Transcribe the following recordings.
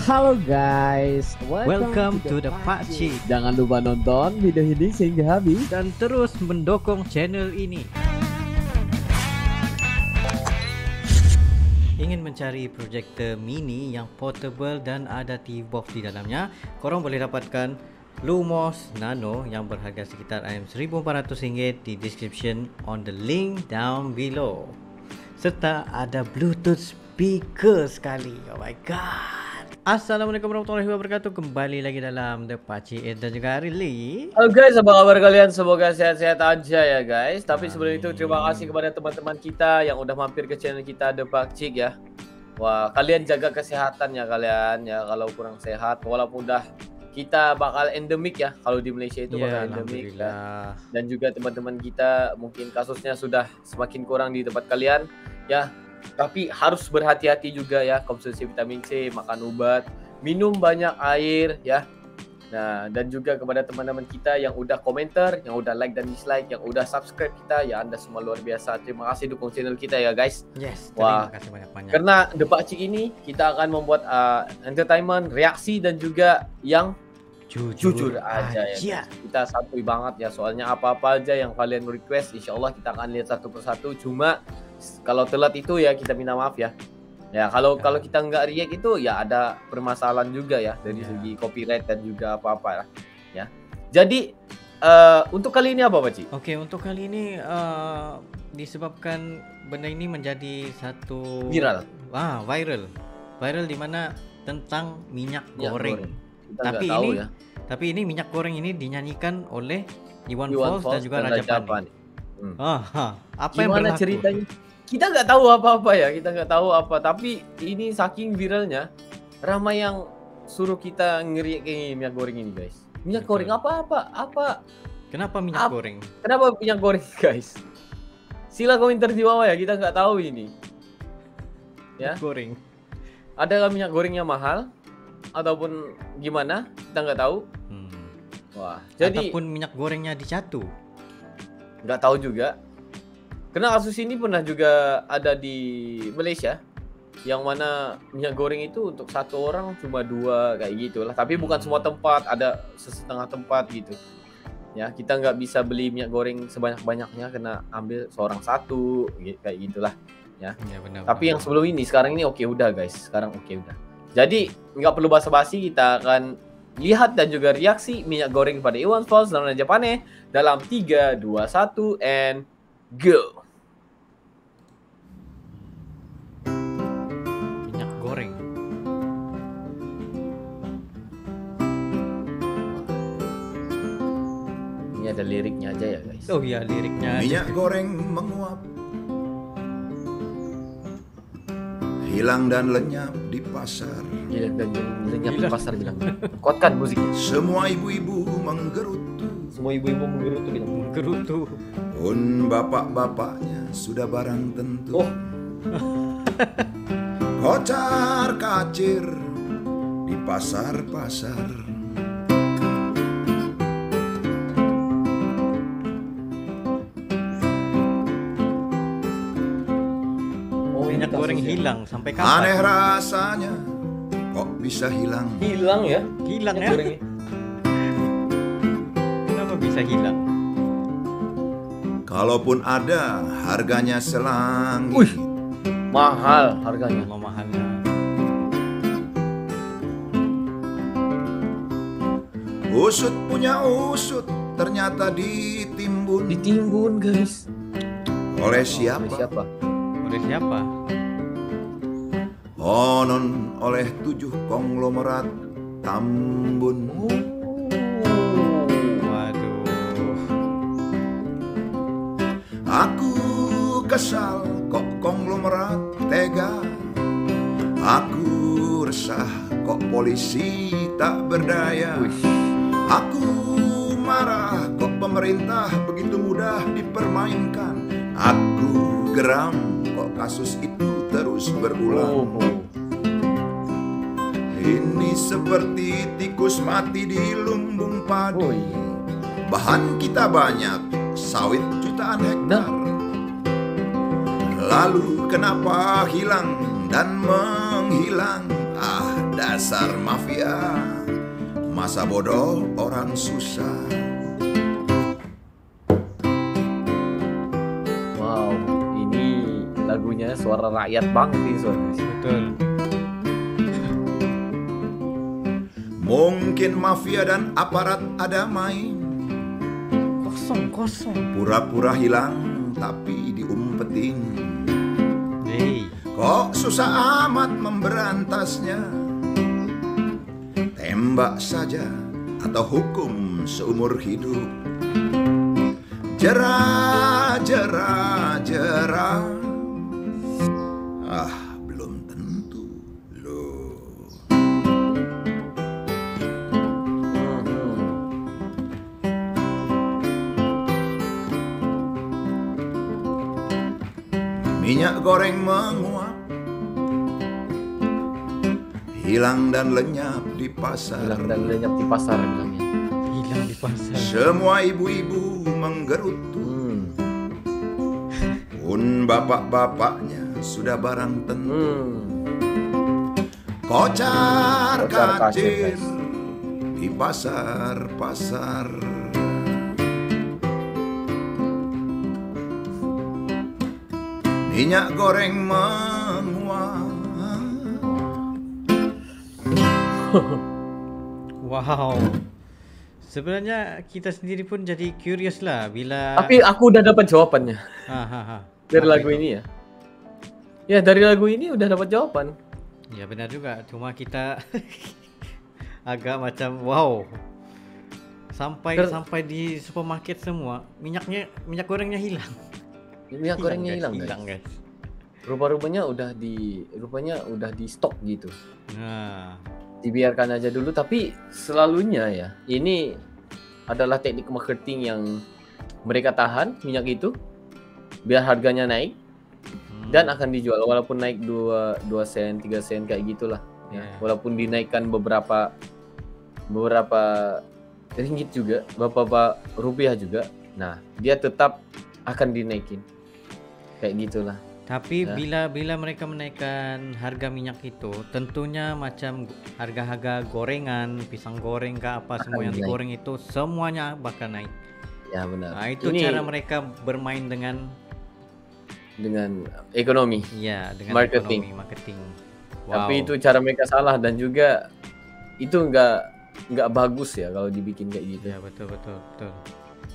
Halo guys, Welcome to the Pakcik. Jangan lupa nonton video ini sehingga habis Dan terus mendukung channel ini. Ingin mencari projector mini yang portable dan ada TV box di dalamnya? Korang boleh dapatkan Lumos Nano yang berharga sekitar RM1,400 di description on the link down below. Serta ada Bluetooth speaker sekali. Oh my god. Assalamualaikum warahmatullahi wabarakatuh. Kembali lagi dalam The Pakcik dan juga Rilly. Halo guys, apa kabar kalian? Semoga sehat-sehat aja ya guys. Tapi sebelum itu terima kasih kepada teman-teman kita yang udah mampir ke channel kita The Pakcik ya. Wah, kalian jaga kesehatan ya kalian ya. Kalau kurang sehat, walaupun udah kita bakal endemik ya. Kalau di Malaysia itu bakal endemik ya. Dan juga teman-teman kita mungkin kasusnya sudah semakin kurang di tempat kalian ya. Tapi harus berhati-hati juga ya, konsumsi vitamin C, makan obat, minum banyak air ya. Nah, dan juga kepada teman-teman kita yang udah komentar, yang udah like dan dislike, yang udah subscribe kita, ya Anda semua luar biasa. Terima kasih dukung channel kita ya guys. Yes, wah, terima kasih banyak-banyak. Karena The Pakcik ini kita akan membuat entertainment, reaksi dan juga yang jujur aja ya. Kita santuy banget ya, soalnya apa-apa aja yang kalian request, insya Allah kita akan lihat satu persatu. Cuma kalau telat itu ya kita minta maaf ya. Ya kalau kita nggak react itu ya ada permasalahan juga ya dari segi copyright dan juga apa-apa ya. Jadi untuk kali ini apa Pakcik? Oke, untuk kali ini disebabkan benda ini menjadi satu viral. Viral di mana tentang minyak goreng. Tapi ini minyak goreng ini dinyanyikan oleh Iwan Fals dan juga Raja Pani. Apa yang berlaku? Ceritanya? Kita nggak tahu apa-apa ya, tapi ini saking viralnya, ramai yang suruh kita ngeriak minyak goreng ini guys. Minyak goreng apa? Kenapa minyak goreng? Kenapa minyak goreng guys? Sila komentar di bawah ya, kita nggak tahu ini. Ya. Minyak goreng. Adakah minyak gorengnya mahal? Ataupun gimana? Kita nggak tahu. Wah, jadi ataupun minyak gorengnya dicatu. Nggak tahu juga. Karena kasus ini pernah juga ada di Malaysia, yang mana minyak goreng itu untuk satu orang cuma 2 kayak gitulah. Tapi bukan semua tempat, ada setengah tempat gitu. Ya, kita nggak bisa beli minyak goreng sebanyak-banyaknya, kena ambil seorang satu kayak gitulah. Ya. Benar. Tapi yang sebelum ini, sekarang ini oke udah guys. Sekarang oke udah. Jadi nggak perlu basa-basi, kita akan lihat dan juga reaksi minyak goreng pada Iwan Fals dan Raja Pani dalam 3, 2, 1 and go. Minyak goreng. Ini ada liriknya aja ya guys. Oh iya, liriknya. Minyak goreng menguap, hilang dan lenyap di pasar. Hilang dan lenyap di pasar bilang. Kuatkan musiknya. Semua ibu-ibu menggerutu. Bilang. Menggerutu. Pun bapak-bapaknya sudah barang tentu. Kocar kacir di pasar-pasar. Minyak goreng hilang sampai kapan? Aneh rasanya, kok bisa hilang? Hilang ya? Hilang ya? Gorengnya. Kenapa bisa hilang? Kalaupun ada, harganya selangit. Wih, mahal harganya. Mahalnya. Usut punya usut, ternyata ditimbun. Ditimbun guys. Oleh siapa? Oleh siapa? Konon oleh 7 konglomerat Tambun. Waduh. Aku kesal kok konglomerat tega. Aku resah kok polisi tak berdaya. Aku marah kok pemerintah begitu mudah dipermainkan. Aku geram kok kasus itu terus berulang. Ini seperti tikus mati di lumbung padi. Bahan kita banyak, sawit jutaan hektar. Lalu kenapa hilang dan menghilang? Dasar mafia, masa bodoh orang susah. Wow, ini lagunya suara rakyat banget nih suara. Betul. Mungkin mafia dan aparat ada main, Kosong. pura-pura hilang tapi diumpetin. Hey. Kok susah amat memberantasnya? Tembak saja atau hukum seumur hidup. Jerah. Belum tentu loh. Minyak goreng menguap, hilang dan lenyap di pasar. Hilang dan lenyap di pasar bilangnya. Hilang di pasar. Semua ibu-ibu menggerutu, pun bapak-bapaknya sudah barang tentu. Kocar kacir di pasar-pasar. Minyak goreng menguap. Wow. Sebenarnya kita sendiri pun jadi curious lah bila. Tapi aku udah dapat jawabannya dari Apa lagu itu? ini ya. Ya dari lagu ini udah dapat jawaban. Ya benar juga, cuma kita agak macam wow. Sampai di supermarket semua minyak gorengnya hilang. Minyak gorengnya hilang guys. Rupanya udah di stok gitu. Nah, Dibiarkan aja dulu, tapi selalunya ya ini adalah teknik marketing yang mereka tahan minyak itu biar harganya naik dan akan dijual walaupun naik 2 sen, 3 sen kayak gitulah ya. Walaupun dinaikkan beberapa ringgit juga, beberapa rupiah juga. Nah, dia tetap akan dinaikin. Kayak gitulah. tapi Ya. bila mereka menaikkan harga minyak itu, tentunya macam harga-harga gorengan, pisang goreng kah apa semua yang naik. digoreng itu semuanya bakal naik. Ya benar. Nah, itu Ini cara mereka bermain dengan ekonomi. ya dengan Marketing. marketing. Tapi itu cara mereka salah dan juga itu nggak bagus ya kalau dibikin kayak gitu. ya betul.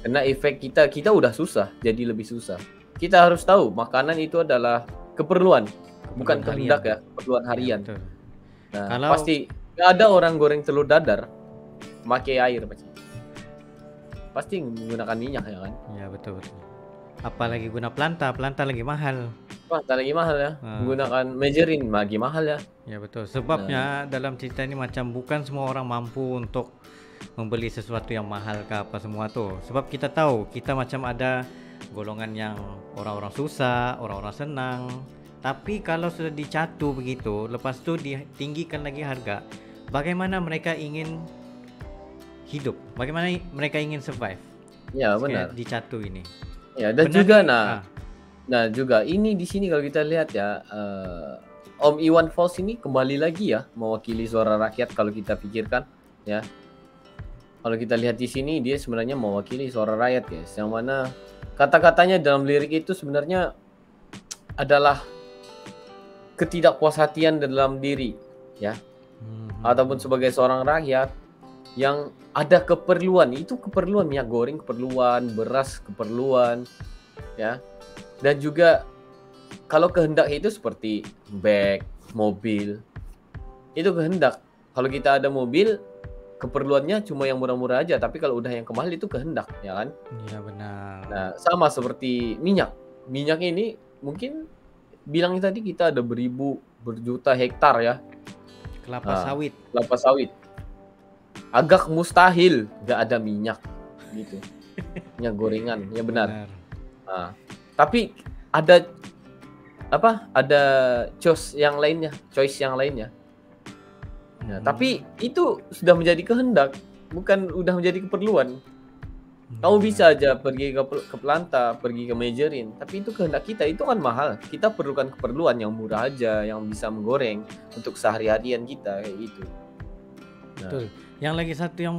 Karena efek kita udah susah, jadi lebih susah. Kita harus tahu makanan itu adalah keperluan, bukan harian. kehendak ya, keperluan Ya, harian. betul. Nah, Kalau- pasti nggak ada orang goreng telur dadar pakai air macam. Pasti menggunakan minyak ya kan. Ya betul. Apalagi guna planta lagi mahal. Wah, tak lagi mahal ya. Menggunakan margarine lagi mahal ya. Ya betul. Sebabnya dalam cerita ini macam bukan semua orang mampu untuk membeli sesuatu yang mahal ke apa semua tuh. Sebab kita tahu kita macam ada golongan yang orang-orang susah, orang-orang senang. Tapi kalau sudah dicatu begitu, lepas tu ditinggikan lagi harga, bagaimana mereka ingin hidup? Bagaimana mereka ingin survive? Ya benar. Dicatu ini. Ya dan Benar juga ni? nah juga ini di sini kalau kita lihat ya Om Iwan Fals ini kembali lagi ya mewakili suara rakyat kalau kita pikirkan ya. Kalau kita lihat di sini dia sebenarnya mewakili suara rakyat guys. Yang mana kata-katanya dalam lirik itu sebenarnya adalah ketidakpuashatian dalam diri ya. Ataupun sebagai seorang rakyat yang ada keperluan, itu keperluan minyak goreng keperluan, beras keperluan ya. Dan juga kalau kehendak itu seperti bag, mobil. Itu kehendak. Kalau kita ada mobil keperluannya cuma yang murah-murah aja, tapi kalau udah yang mahal itu kehendak ya kan. Iya benar. Nah, sama seperti minyak. Minyak ini mungkin bilangnya tadi kita ada berjuta hektar ya. Kelapa sawit. Kelapa sawit. Agak mustahil nggak ada minyak gitu. Minyak gorengan, ya benar. Nah, tapi ada ada choice yang lainnya. Nah, tapi itu sudah menjadi kehendak, bukan udah menjadi keperluan. Kamu bisa aja pergi ke Pelanta, pergi ke Majorin, tapi itu kehendak kita, itu kan mahal. Kita perlukan keperluan yang murah aja, yang bisa menggoreng untuk sehari-harian kita kayak gitu. Betul. Yang lagi satu yang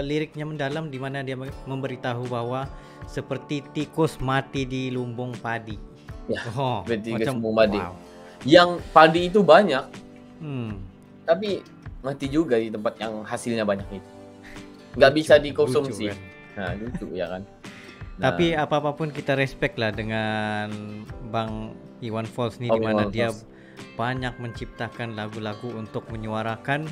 liriknya mendalam di mana dia memberitahu bahwa seperti tikus mati di lumbung padi. Ya, seperti macam lumbung padi. wow. Yang padi itu banyak, tapi mati juga di tempat yang hasilnya banyak itu. Nggak bisa dikonsumsi. Lucu, kan? Nah, lucu ya kan. Tapi apa-apapun kita respect lah dengan Bang Iwan Fals nih, di mana dia banyak menciptakan lagu-lagu untuk menyuarakan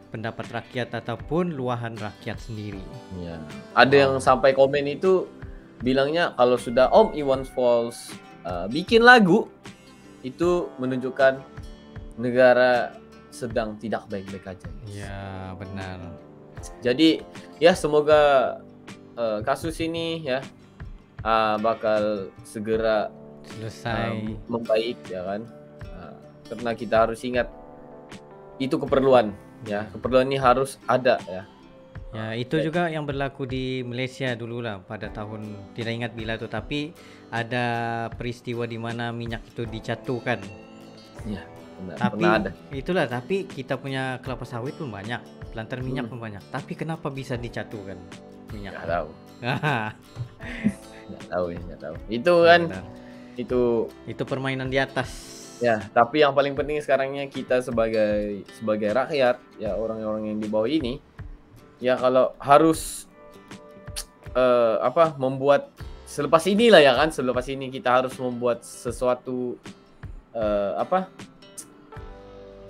pendapat rakyat ataupun luahan rakyat sendiri. Ya. Ada yang sampai komen itu bilangnya kalau sudah Om Iwan Fals bikin lagu itu menunjukkan negara sedang tidak baik-baik aja. Ya, benar. Jadi ya semoga kasus ini ya bakal segera selesai, membaik ya kan. Karena kita harus ingat itu keperluan ya. Keperluan ini harus ada ya. Ya, itu juga yang berlaku di Malaysia dulu lah pada tahun tidak ingat bila itu, tapi ada peristiwa di mana minyak itu dijatuhkan. Ya, benar. Tapi ada. Itulah, tapi kita punya kelapa sawit pun banyak, planter minyak pun banyak. Tapi kenapa bisa dijatuhkan minyak? Nggak tahu. Nggak tahu. Itu kan Benar. itu permainan di atas. ya, tapi yang paling penting sekarangnya kita sebagai rakyat ya, orang-orang yang di bawah ini ya, kalau harus membuat selepas inilah ya kan, selepas ini kita harus membuat sesuatu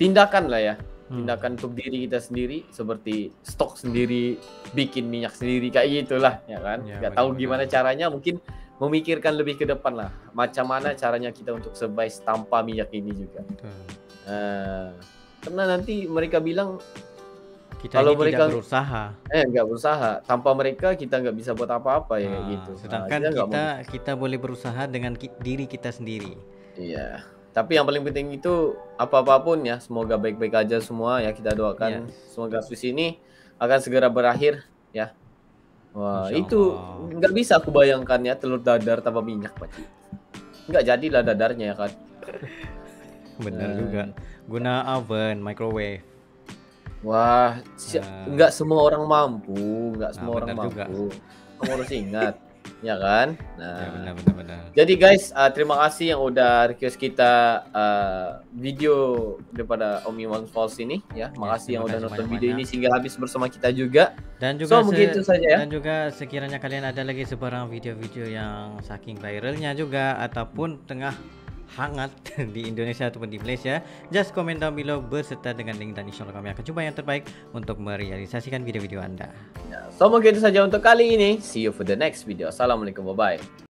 tindakan lah ya, tindakan untuk diri kita sendiri, seperti stok sendiri, bikin minyak sendiri kayak gitulah ya kan. Ya, nggak tahu gimana caranya, mungkin memikirkan lebih ke depan lah, macam mana caranya kita untuk survive tanpa minyak ini juga. Karena nanti mereka bilang Kita kalau ini mereka tidak berusaha. nggak berusaha, tanpa mereka kita nggak bisa buat apa-apa ya gitu. Sedangkan kita boleh berusaha dengan diri kita sendiri. Iya. Tapi yang paling penting itu apapun ya, semoga baik-baik aja semua ya, kita doakan. Semoga kasus ini akan segera berakhir ya. Wah, itu nggak bisa aku bayangkan ya, telur dadar tanpa minyak, Pak. Nggak jadilah dadarnya ya kan. Benar juga. Guna oven, microwave. Wah, nggak semua orang mampu, nggak semua orang benar mampu. Kamu harus ingat, ya kan? Nah, Ya, benar. jadi guys, terima kasih yang udah request kita video daripada Om Iwan Fals ini ya. Makasih yang udah nonton video ini sehingga habis bersama kita juga. Dan juga mungkin itu saja ya. Dan juga sekiranya kalian ada lagi sebarang video-video yang saking viralnya juga ataupun tengah hangat di Indonesia ataupun di Malaysia, just comment down below berserta dengan link, dan insya Allah kami akan coba yang terbaik untuk merealisasikan video-video Anda. So mungkin itu saja untuk kali ini. See you for the next video. Assalamualaikum, bye bye.